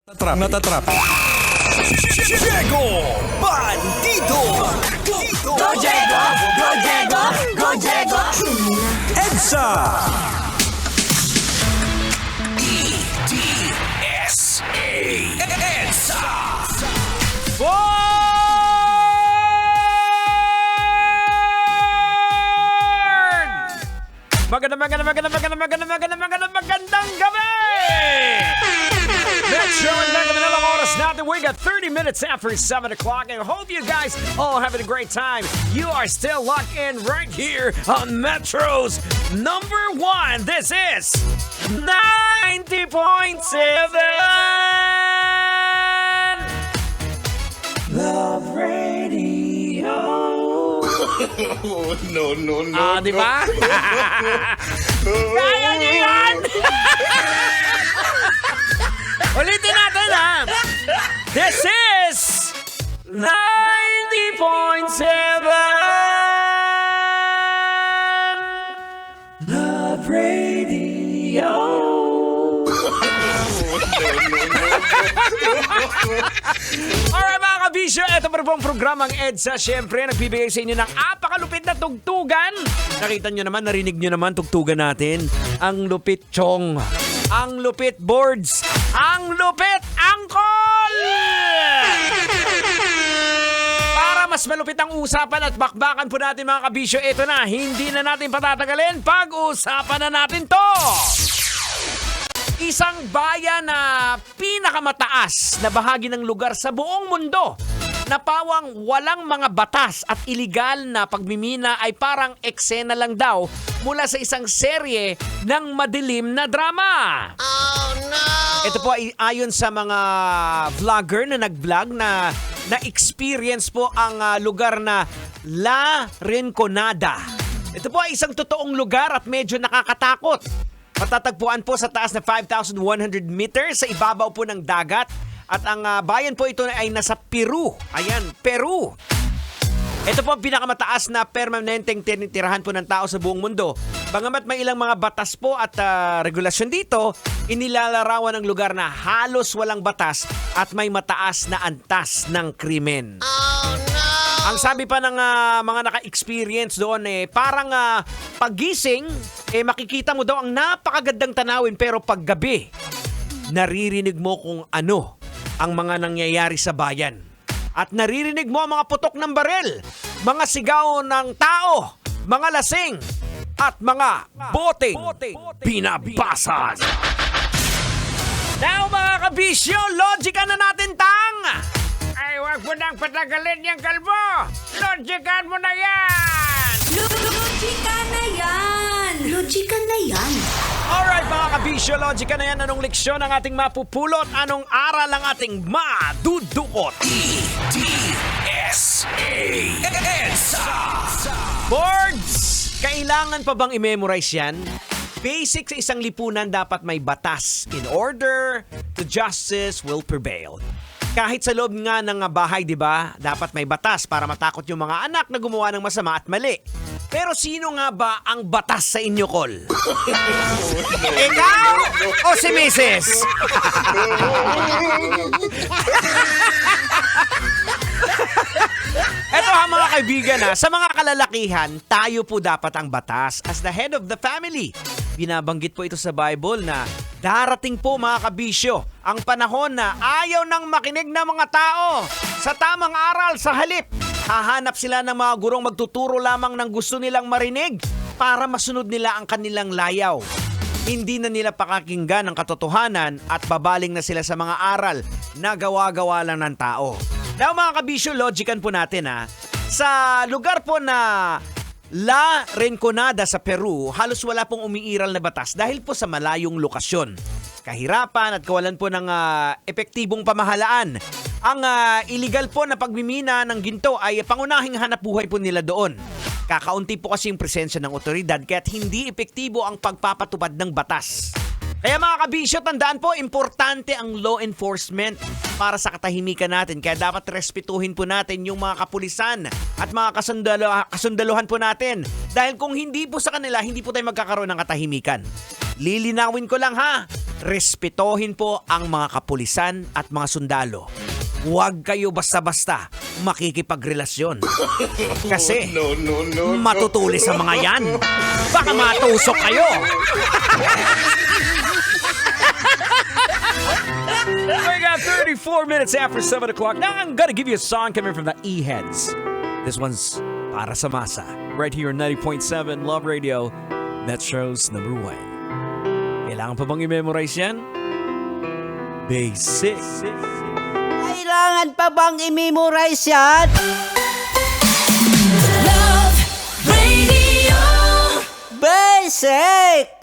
Natatrap. Diego Bandito. Go Diego! Go Diego! Go Diego! EDSA. EDSA. EDSA. Magandang gabi! Metro and Mega Manila oras natin. We got 30 minutes after 7 o'clock and I hope you guys all having a great time. You are still locked in right here on Metro's number one. This is 90.7 Love Radio. No. Di ba? Kaya niyo yan! Ulitin natin ha! This is 90.7 Love Radio. Alright mga kabisyo, ito pa rin pong programang EDSA. Siyempre, nagbibigay sa inyo ng apakalupit na tugtugan. Nakita nyo naman, narinig nyo naman tugtugan natin. Ang lupit chong, ang lupit boards, ang lupit angkol! Para mas malupit ang usapan at bakbakan po natin mga kabisyo, ito na, hindi na natin patatagalin, pag-usapan na natin to! Isang bayan na pinakamataas na bahagi ng lugar sa buong mundo na pawang walang mga batas at iligal na pagmimina ay parang eksena lang daw mula sa isang serye ng madilim na drama. Oh no! Ito po ay ayon sa mga vlogger na nag-vlog na na-experience po ang lugar na La Rinconada. Ito po ay isang totoong lugar at medyo nakakatakot. Matatagpuan po sa taas na 5,100 meters sa ibabaw po ng dagat. At ang bayan po ito ay nasa Peru. Ayan, Peru. Ito po ang pinakamataas na permanenteng tinitirahan po ng tao sa buong mundo. Bagamat may ilang mga batas po at regulasyon dito, inilalarawan ng lugar na halos walang batas at may mataas na antas ng krimen. Oh no! Ang sabi pa ng mga naka-experience doon parang paggising, makikita mo daw ang napakagandang tanawin pero paggabi, naririnig mo kung ano ang mga nangyayari sa bayan. At naririnig mo ang mga putok ng barel, mga sigaw ng tao, mga lasing, at mga boteng binabasag. Now mga kabisyo, logika na natin tang! Ay, wag mo nang patagalin yung kalbo! Logikan mo na yan! Logika na yan! Logika na yan! Alright mga kabisyo, logika na yan. Anong leksyon ang ating mapupulot? Anong aral ang ating madudukot? EDSA. EDSA. Boards! Kailangan pa bang i-memorize yan? Basic sa isang lipunan, dapat may batas. In order to justice will prevail. Kahit sa loob nga ng bahay, di ba? Dapat may batas para matakot yung mga anak na gumawa ng masama at mali. Pero sino nga ba ang batas sa inyo, Col? Ikaw o si Mrs.? Eto ha mga kaibigan sa mga kalalakihan, tayo po dapat ang batas as the head of the family. Binabanggit po ito sa Bible na darating po mga kabisyo ang panahon na ayaw nang makinig ng mga tao sa tamang aral. Sa halip, hahanap sila ng mga gurong magtuturo lamang ng gusto nilang marinig para masunod nila ang kanilang layaw. Hindi na nila pakakinggan ang katotohanan at babaling na sila sa mga aral na gawa-gawa lang ng tao. Now mga kabisyo, logikan po natin sa lugar po na La Rinconada sa Peru, halos wala pong umiiral na batas dahil po sa malayong lokasyon. Kahirapan at kawalan po ng epektibong pamahalaan. Ang illegal po na pagmimina ng ginto ay pangunahing hanap buhay po nila doon. Kakaunti po kasi yung presensya ng otoridad kaya't hindi epektibo ang pagpapatupad ng batas. Kaya mga kabisyo, tandaan po, importante ang law enforcement para sa katahimikan natin. Kaya dapat respetuhin po natin yung mga kapulisan at mga kasundaluhan po natin. Dahil kung hindi po sa kanila, hindi po tayo magkakaroon ng katahimikan. Lilinawin ko lang Respetohin po ang mga kapulisan at mga sundalo. Huwag kayo basta-basta makikipagrelasyon. Kasi matutulis ang mga yan. Baka matusok kayo. We got 34 minutes after 7 o'clock. Now I'm gonna give you a song coming from the E-Heads. This one's para sa masa. Right here on 90.7 Love Radio. Metro's number 1. Kailangan pa bang i-memorize yan? Basic. Kailangan pa bang i-memorize yan? Love Radio. Basic!